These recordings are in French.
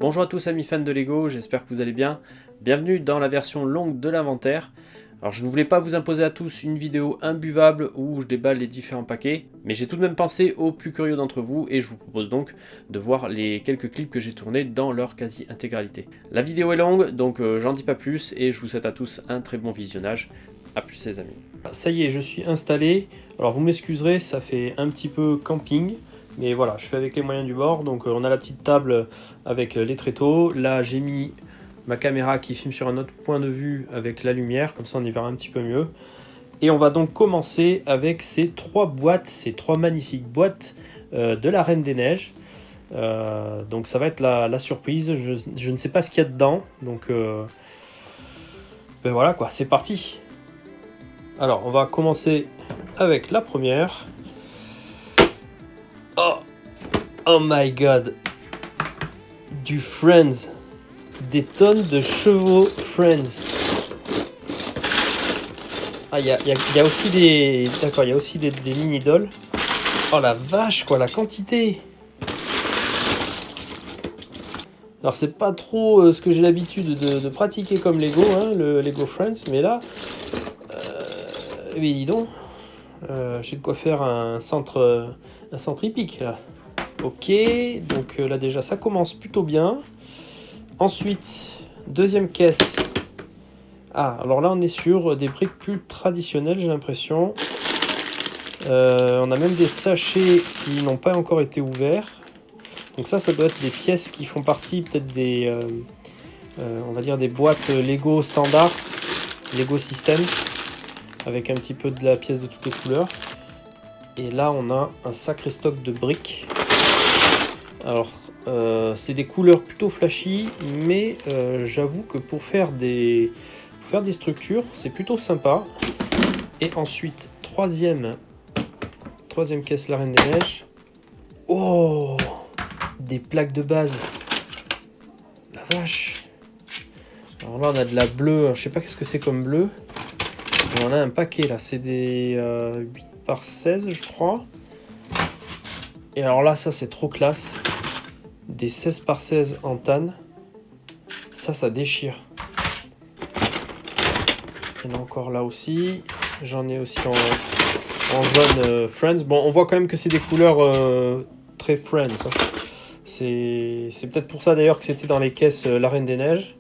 Bonjour à tous amis fans de Lego, j'espère que vous allez bien. Bienvenue dans la version longue de l'inventaire. Alors je ne voulais pas vous imposer à tous une vidéo imbuvable où je déballe les différents paquets, mais j'ai tout de même pensé aux plus curieux d'entre vous et je vous propose donc de voir les quelques clips que j'ai tournés dans leur quasi-intégralité. La vidéo est longue, donc j'en dis pas plus et je vous souhaite à tous un très bon visionnage. A plus les amis. Ça y est, je suis installé. Alors vous m'excuserez, ça fait un petit peu camping. Mais voilà, je fais avec les moyens du bord. Donc on a la petite table avec les tréteaux. Là, j'ai mis ma caméra qui filme sur un autre point de vue avec la lumière. Comme ça, on y verra un petit peu mieux. Et on va donc commencer avec ces trois boîtes, ces trois magnifiques boîtes de la Reine des Neiges. Donc ça va être la surprise. Je ne sais pas ce qu'il y a dedans. Donc ben voilà quoi, c'est parti. Alors, on va commencer avec la première. Oh my god, du Friends, des tonnes de chevaux Friends. Ah, il y a aussi des... D'accord, il y a aussi des mini-dolls. Oh la vache, quoi, la quantité. Alors, c'est pas trop ce que j'ai l'habitude de pratiquer comme Lego, hein, le Lego Friends, mais là... oui, dis donc, j'ai de quoi faire un centre hippique, là. Ok, donc là déjà ça commence plutôt bien. Ensuite, deuxième caisse. Ah, alors là on est sur des briques plus traditionnelles, j'ai l'impression. On a même des sachets qui n'ont pas encore été ouverts. Donc ça doit être des pièces qui font partie peut-être des... on va dire des boîtes Lego standard, Lego System, avec un petit peu de la pièce de toutes les couleurs. Et là on a un sacré stock de briques. Alors, c'est des couleurs plutôt flashy, mais j'avoue que pour faire des structures, c'est plutôt sympa. Et ensuite, troisième caisse, la Reine des Neiges. Oh, des plaques de base. La vache. Alors là, on a de la bleue. Je sais pas qu'est-ce que c'est comme bleu. On en a un paquet là. C'est des 8 par 16, je crois. Et alors là, ça c'est trop classe. Des 16 par 16 en tanne. Ça déchire. Il y en a encore là aussi. J'en ai aussi en jaune Friends. Bon, on voit quand même que c'est des couleurs très Friends. Hein. C'est peut-être pour ça d'ailleurs que c'était dans les caisses la Reine des Neiges.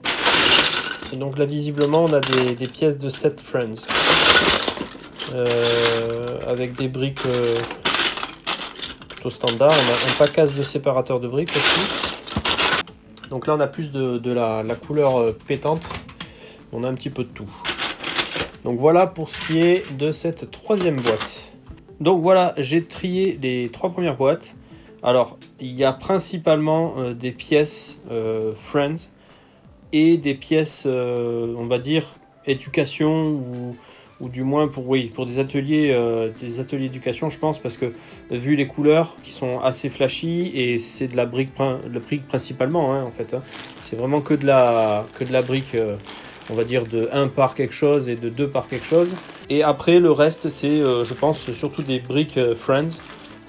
Et donc là, visiblement, on a des pièces de 7 Friends. Avec des briques... au standard, on a un package de séparateurs de briques aussi. Donc là on a plus de la couleur pétante, on a un petit peu de tout. Donc voilà pour ce qui est de cette troisième boîte. Donc voilà, j'ai trié les trois premières boîtes. Alors il y a principalement des pièces Friends et des pièces on va dire éducation ou du moins pour des ateliers d'éducation, je pense, parce que vu les couleurs qui sont assez flashy et c'est de la brique principalement, hein, en fait, hein, c'est vraiment que de la brique, on va dire de 1 par quelque chose et de 2 par quelque chose. Et après le reste c'est, je pense, surtout des briques Friends.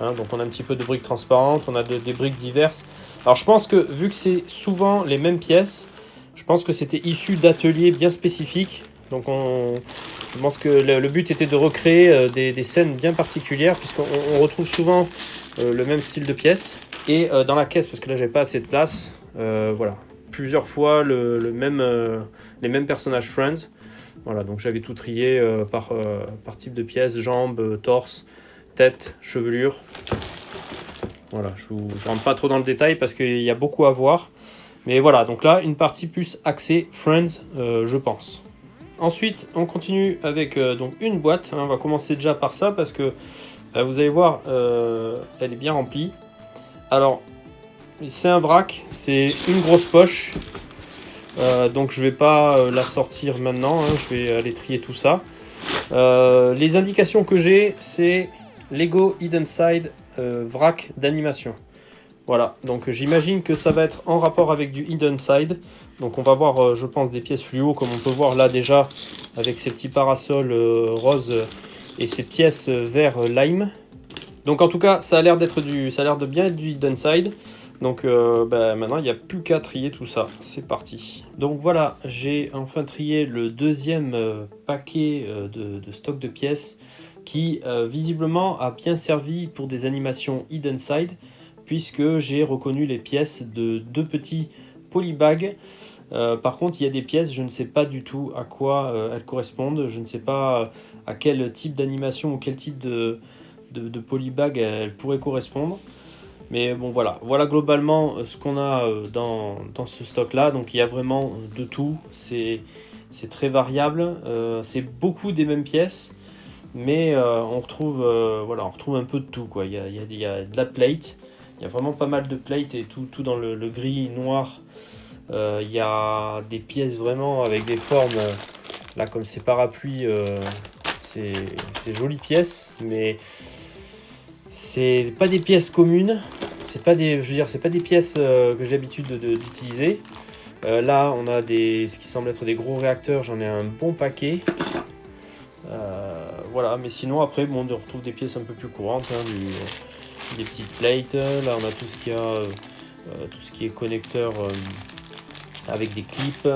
Hein, donc on a un petit peu de briques transparentes, on a des briques diverses. Alors je pense que vu que c'est souvent les mêmes pièces, je pense que c'était issu d'ateliers bien spécifiques. Donc je pense que le but était de recréer des scènes bien particulières, puisqu'on retrouve souvent le même style de pièces. Et dans la caisse, parce que là j'avais pas assez de place, voilà, plusieurs fois les mêmes personnages Friends. Voilà, donc j'avais tout trié par type de pièces, jambes, torse, tête, chevelure. Voilà, je rentre pas trop dans le détail parce qu'il y a beaucoup à voir. Mais voilà, donc là, une partie plus axée Friends, je pense. Ensuite, on continue avec donc une boîte. On va commencer déjà par ça parce que vous allez voir, elle est bien remplie. Alors, c'est un vrac, c'est une grosse poche. Donc je vais pas la sortir maintenant, hein, je vais aller trier tout ça. Les indications que j'ai, c'est Lego Hidden Side vrac d'animation. Voilà, donc j'imagine que ça va être en rapport avec du Hidden Side. Donc on va voir, je pense, des pièces fluo, comme on peut voir là déjà, avec ces petits parasols roses et ces pièces vert lime. Donc en tout cas, ça a l'air de bien être du Hidden Side. Donc maintenant il n'y a plus qu'à trier tout ça, c'est parti. Donc voilà, j'ai enfin trié le deuxième paquet de stock de pièces qui visiblement a bien servi pour des animations hidden side, puisque j'ai reconnu les pièces de deux petits polybags. Par contre, il y a des pièces, je ne sais pas du tout à quoi elles correspondent, je ne sais pas à quel type d'animation ou quel type de polybag elles pourraient correspondre. Mais bon, voilà globalement ce qu'on a dans ce stock là. Donc il y a vraiment de tout, c'est très variable, c'est beaucoup des mêmes pièces, mais on retrouve un peu de tout, quoi. Il y a de la plate, il y a vraiment pas mal de plate et tout dans le gris noir. Il y a des pièces vraiment avec des formes là comme ces parapluies, c'est jolies pièces, mais c'est pas des pièces communes, c'est pas des pièces que j'ai l'habitude d'utiliser. Là on a ce qui semble être des gros réacteurs, j'en ai un bon paquet. Voilà, mais sinon après on retrouve des pièces un peu plus courantes, hein, des petites plates. Là on a tout ce qui tout ce qui est connecteur avec des clips,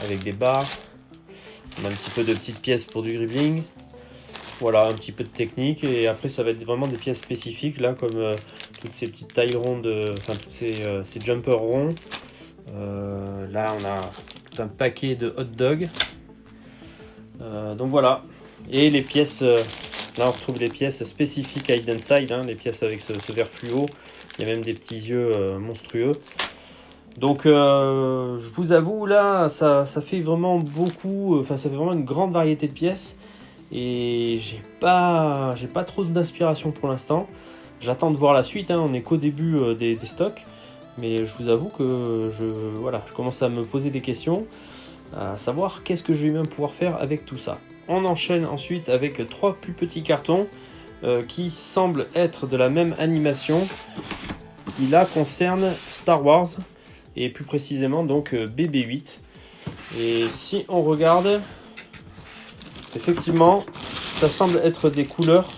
avec des barres. On a un petit peu de petites pièces pour du dribbling. Voilà, un petit peu de technique, et après ça va être vraiment des pièces spécifiques, là comme toutes ces petites tailles rondes, enfin tous ces jumpers ronds. Là on a tout un paquet de hot dog. Donc voilà, et les pièces, là on retrouve les pièces spécifiques à Hidden Side, hein, les pièces avec ce vert fluo, il y a même des petits yeux monstrueux. Donc je vous avoue, là ça fait vraiment beaucoup, ça fait vraiment une grande variété de pièces. Et j'ai pas trop d'inspiration pour l'instant. J'attends de voir la suite, hein. On n'est qu'au début des stocks, mais je vous avoue que je commence à me poser des questions, à savoir qu'est-ce que je vais même pouvoir faire avec tout ça. On enchaîne ensuite avec 3 plus petits cartons qui semblent être de la même animation, qui là concernent Star Wars, et plus précisément donc BB-8. Et si on regarde, effectivement, ça semble être des couleurs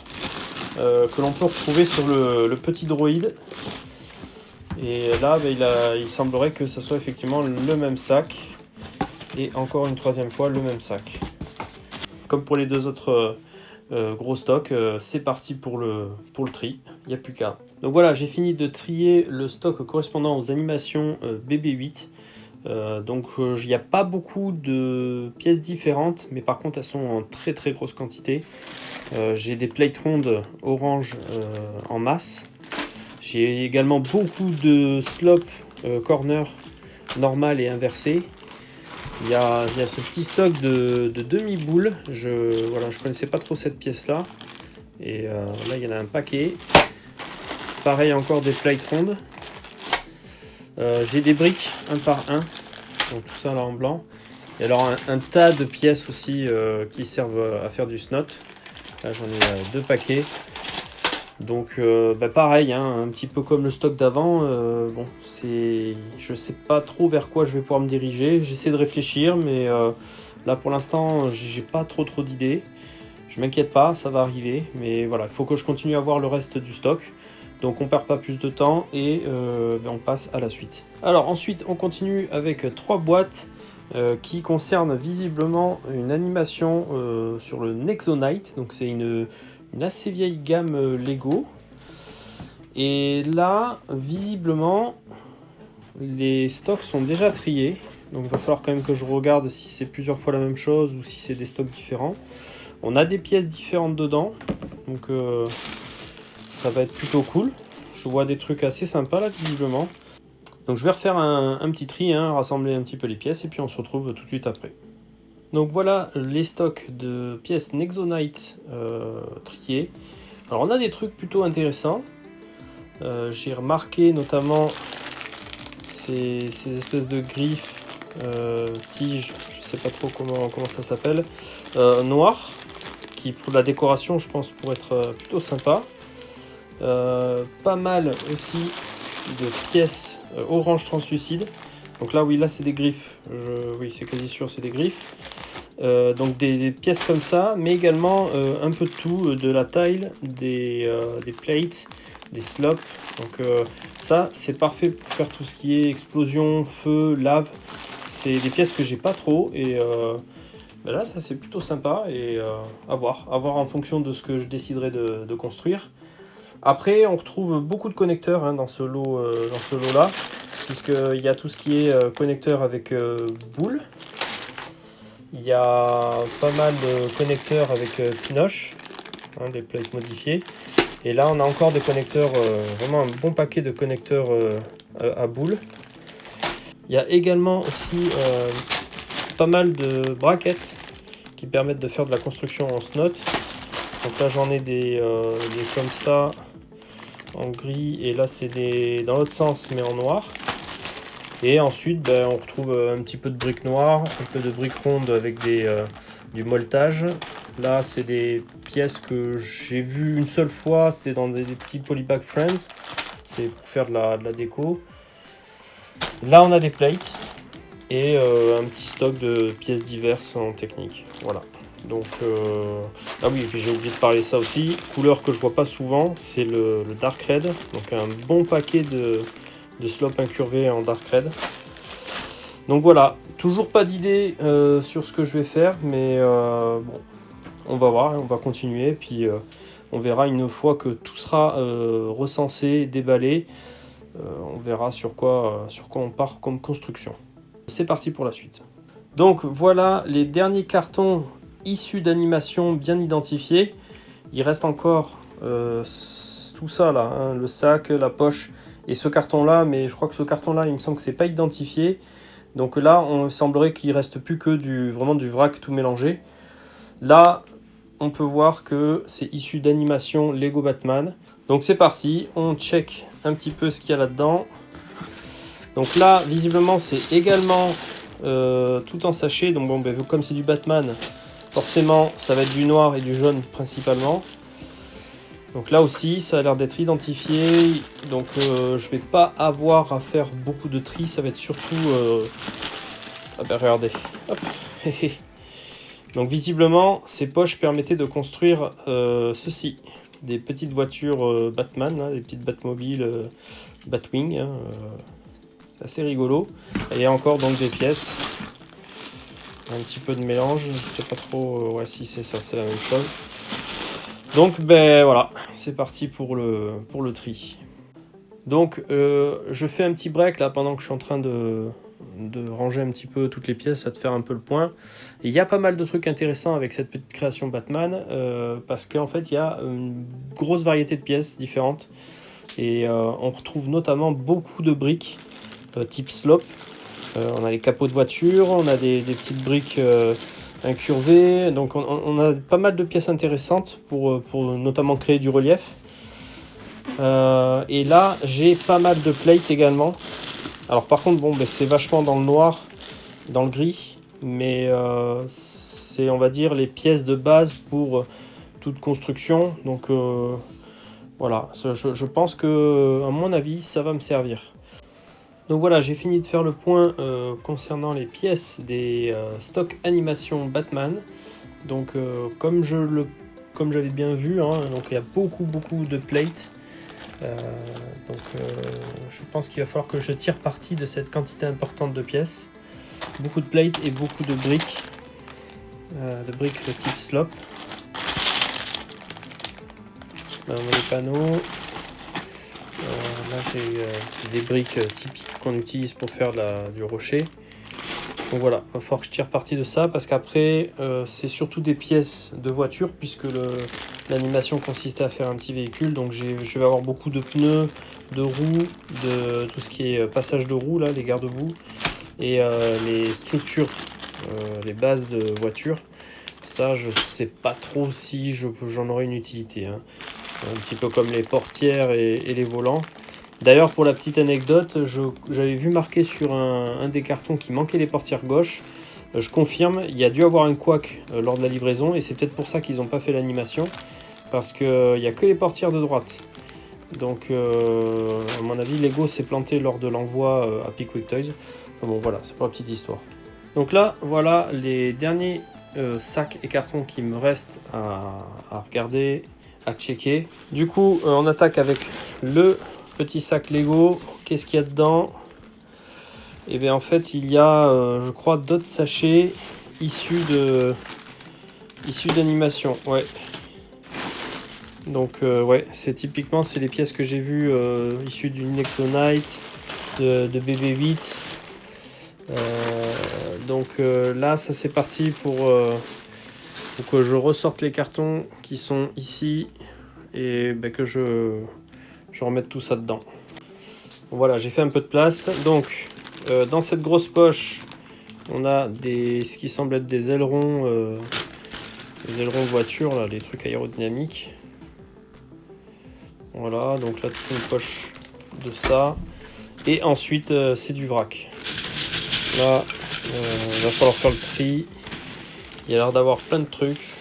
que l'on peut retrouver sur le petit droïde. Et là, il semblerait que ce soit effectivement le même sac. Et encore une troisième fois, le même sac. Comme pour les deux autres gros stocks, c'est parti pour le tri. Il n'y a plus qu'à. Donc voilà, j'ai fini de trier le stock correspondant aux animations BB-8. Donc il n'y a pas beaucoup de pièces différentes, mais par contre elles sont en très très grosse quantité. J'ai des plates rondes orange en masse. J'ai également beaucoup de slope corner normal et inversé. Il y a ce petit stock de demi-boules. Je connaissais pas trop cette pièce là. Et là il y en a un paquet. Pareil, encore des plates rondes. J'ai des briques un par un, donc tout ça là en blanc. Et alors un tas de pièces aussi qui servent à faire du snot. Là j'en ai 2 paquets. Donc pareil, hein, un petit peu comme le stock d'avant. Je sais pas trop vers quoi je vais pouvoir me diriger. J'essaie de réfléchir, mais là pour l'instant j'ai pas trop d'idées. Je m'inquiète pas, ça va arriver. Mais voilà, il faut que je continue à voir le reste du stock. Donc on perd pas plus de temps et on passe à la suite. Alors ensuite on continue avec 3 boîtes qui concernent visiblement une animation sur le Nexonite. Donc c'est une assez vieille gamme Lego. Et là visiblement les stocks sont déjà triés. Donc il va falloir quand même que je regarde si c'est plusieurs fois la même chose ou si c'est des stocks différents. On a des pièces différentes dedans. Donc ça va être plutôt cool. Je vois des trucs assez sympas là visiblement. Donc je vais refaire un petit tri, hein, rassembler un petit peu les pièces et puis on se retrouve tout de suite après. Donc voilà les stocks de pièces Nexonite triés. Alors on a des trucs plutôt intéressants. J'ai remarqué notamment ces espèces de griffes, tiges, je sais pas trop comment ça s'appelle, noires, qui pour la décoration je pense pourrait être plutôt sympa. Pas mal aussi de pièces orange translucide. Donc là oui, là c'est des griffes, oui c'est quasi sûr c'est des griffes. Donc des pièces comme ça, mais également un peu de tout, de la tile, des plates, des slops. Donc ça c'est parfait pour faire tout ce qui est explosion, feu, lave. C'est des pièces que j'ai pas trop et ben là ça c'est plutôt sympa et à voir en fonction de ce que je déciderai de construire. Après on retrouve beaucoup de connecteurs dans ce lot là, puisqu'il y a tout ce qui est connecteur avec boule. Il y a pas mal de connecteurs avec pinoche, des plates modifiées. Et là, on a encore des connecteurs, vraiment un bon paquet de connecteurs à boule. Il y a également aussi pas mal de braquettes qui permettent de faire de la construction en snot. Donc là, j'en ai des comme ça, en gris. Et là, c'est dans l'autre sens, mais en noir. Et ensuite, on retrouve un petit peu de briques noires, un peu de briques rondes avec du molletage. Là, c'est des pièces que j'ai vues une seule fois, c'est dans des petits Polybag Friends. C'est pour faire de la déco. Là, on a des plates et un petit stock de pièces diverses en technique. Voilà. Donc, ah oui, et puis j'ai oublié de parler de ça aussi. Couleur que je vois pas souvent, c'est le Dark Red. Donc, un bon paquet de slope incurvé en Dark Red. Donc voilà, toujours pas d'idée sur ce que je vais faire, mais bon, on va voir, on va continuer, puis on verra une fois que tout sera recensé, déballé, on verra sur quoi on part comme construction. C'est parti pour la suite. Donc voilà les derniers cartons issus d'animations bien identifiés. Il reste encore tout ça là, le sac, la poche et ce carton là, mais je crois que ce carton là il me semble que c'est pas identifié. Donc là on semblerait qu'il reste plus que vraiment du vrac tout mélangé. Là on peut voir que c'est issu d'animation Lego Batman. Donc c'est parti, on check un petit peu ce qu'il y a là-dedans. Donc là visiblement c'est également tout en sachet. Donc bon, comme c'est du Batman, forcément ça va être du noir et du jaune principalement. Donc là aussi ça a l'air d'être identifié, donc je vais pas avoir à faire beaucoup de tri, ça va être surtout ah ben regardez, hop. Donc visiblement ces poches permettaient de construire ceci, des petites voitures Batman, là, des petites Batmobiles Batwing, c'est assez rigolo. Et il y a encore donc des pièces, un petit peu de mélange, je sais pas trop, ouais si c'est ça, c'est la même chose. Donc voilà, c'est parti pour le tri. Donc je fais un petit break là pendant que je suis en train de ranger un petit peu toutes les pièces, à te faire un peu le point. Et il y a pas mal de trucs intéressants avec cette petite création Batman, parce qu'en fait il y a une grosse variété de pièces différentes. Et on retrouve notamment beaucoup de briques type slope. On a les capots de voiture, on a des petites briques incurvé, donc on a pas mal de pièces intéressantes pour notamment créer du relief. Et là j'ai pas mal de plates également. Alors par contre bon c'est vachement dans le noir, dans le gris, mais c'est on va dire les pièces de base pour toute construction. Donc voilà, je pense que à mon avis ça va me servir. Donc voilà, j'ai fini de faire le point concernant les pièces des stocks animation Batman. Donc comme j'avais bien vu, donc il y a beaucoup de plates. Je pense qu'il va falloir que je tire parti de cette quantité importante de pièces. Beaucoup de plates et beaucoup de briques type slope. Là on a les panneaux. Là j'ai des briques typiques qu'on utilise pour faire du rocher. Donc voilà, il va falloir que je tire parti de ça parce qu'après c'est surtout des pièces de voiture puisque l'animation consistait à faire un petit véhicule. Donc je vais avoir beaucoup de pneus, de roues, de tout ce qui est passage de roues, là, les garde-boue et les structures, les bases de voiture. Ça je sais pas trop si j'en aurai une utilité. Un petit peu comme les portières et les volants. D'ailleurs, pour la petite anecdote, j'avais vu marqué sur un des cartons qu'il manquait les portières gauche. Je confirme, il y a dû avoir un couac lors de la livraison et c'est peut-être pour ça qu'ils n'ont pas fait l'animation. Parce qu'il n'y a que les portières de droite. Donc, à mon avis, Lego s'est planté lors de l'envoi à Pickwick Toys. Enfin bon, voilà, c'est pour la petite histoire. Donc là, voilà les derniers sacs et cartons qui me restent à regarder, à checker. Du coup, on attaque avec le petit sac Lego. Qu'est-ce qu'il y a dedans? Et bien en fait, il y a, je crois, d'autres sachets issus d'animation. Ouais. Donc ouais, c'est typiquement c'est les pièces que j'ai vues issues du Nexonite, de BB-8. Donc là, ça c'est parti pour que je ressorte les cartons qui sont ici et ben, que je remette tout ça dedans. Voilà, j'ai fait un peu de place. Donc dans cette grosse poche, on a ce qui semble être des ailerons de voiture, là, les trucs aérodynamiques. Voilà, donc là, toute une poche de ça. Et ensuite, c'est du vrac. Là, il va falloir faire le tri. Il y a l'air d'avoir plein de trucs.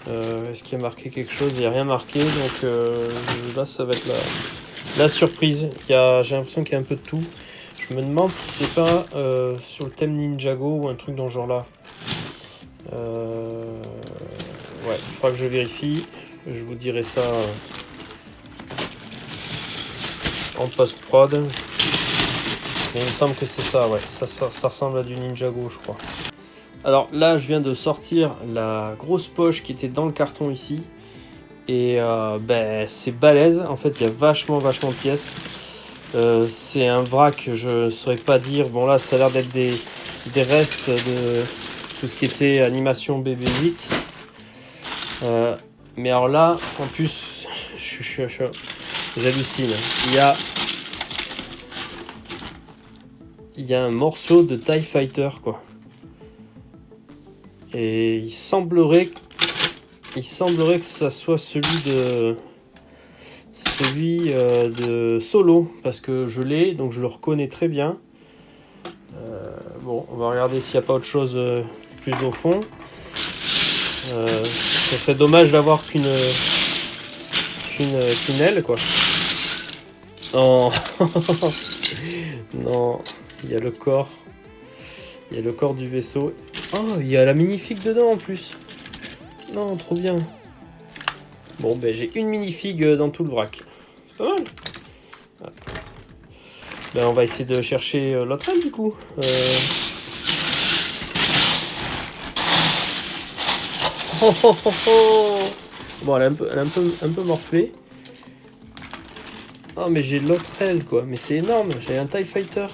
Est-ce qu'il y a marqué quelque chose? Il n'y a rien marqué. Donc là, ça va être la surprise. J'ai l'impression qu'il y a un peu de tout. Je me demande si c'est pas sur le thème Ninjago ou un truc dans ce genre-là. Ouais, il faudra que je vérifie. Je vous dirai ça en post-prod. Mais il me semble que c'est ça, ouais. Ça ressemble à du Ninjago, je crois. Alors là, je viens de sortir la grosse poche qui était dans le carton ici. Et ben, c'est balèze. En fait, il y a vachement de pièces. C'est un vrac, je ne saurais pas dire. Bon, là, ça a l'air d'être des restes de tout ce qui était animation BB-8. Mais alors là, en plus, j'hallucine. Il y a un morceau de TIE Fighter, quoi. Et il semblerait que ça soit celui de Solo, parce que je l'ai, donc je le reconnais très bien. Bon, on va regarder s'il n'y a pas autre chose plus au fond. Ça serait dommage d'avoir qu'une aile, quoi. Non. Non, il y a le corps. Il y a le corps du vaisseau. Oh, il y a la minifig dedans en plus. Non, trop bien. Bon, ben j'ai une minifig dans tout le vrac. C'est pas mal. Ah, ben, on va essayer de chercher l'autre aile du coup. Oh, oh, oh, oh. Bon, elle est un peu morflée. Oh, mais j'ai l'autre aile, quoi. Mais c'est énorme. J'ai un TIE Fighter.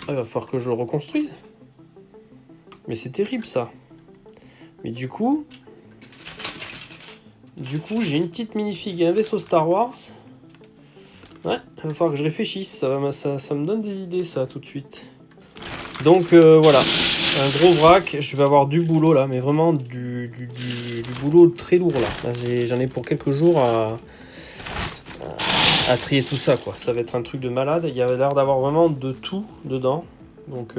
Ah, il va falloir que je le reconstruise. Mais c'est terrible, ça. Mais du coup, j'ai une petite minifig et un vaisseau Star Wars. Ouais, il va falloir que je réfléchisse. Ça me donne des idées, ça, tout de suite. Donc, voilà. Un gros vrac, je vais avoir du boulot là, mais vraiment du boulot très lourd là. J'en ai pour quelques jours à trier tout ça, quoi. Ça va être un truc de malade. Il y a l'air d'avoir vraiment de tout dedans. Donc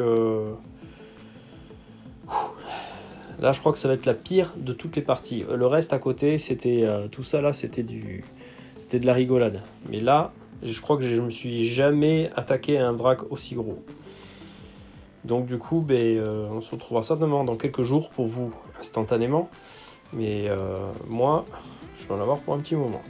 là, je crois que ça va être la pire de toutes les parties. Le reste à côté, c'était tout ça là, c'était de la rigolade. Mais là, je crois que je me suis jamais attaqué à un vrac aussi gros. Donc du coup, on se retrouvera certainement dans quelques jours pour vous, instantanément. Mais moi, je vais en avoir pour un petit moment.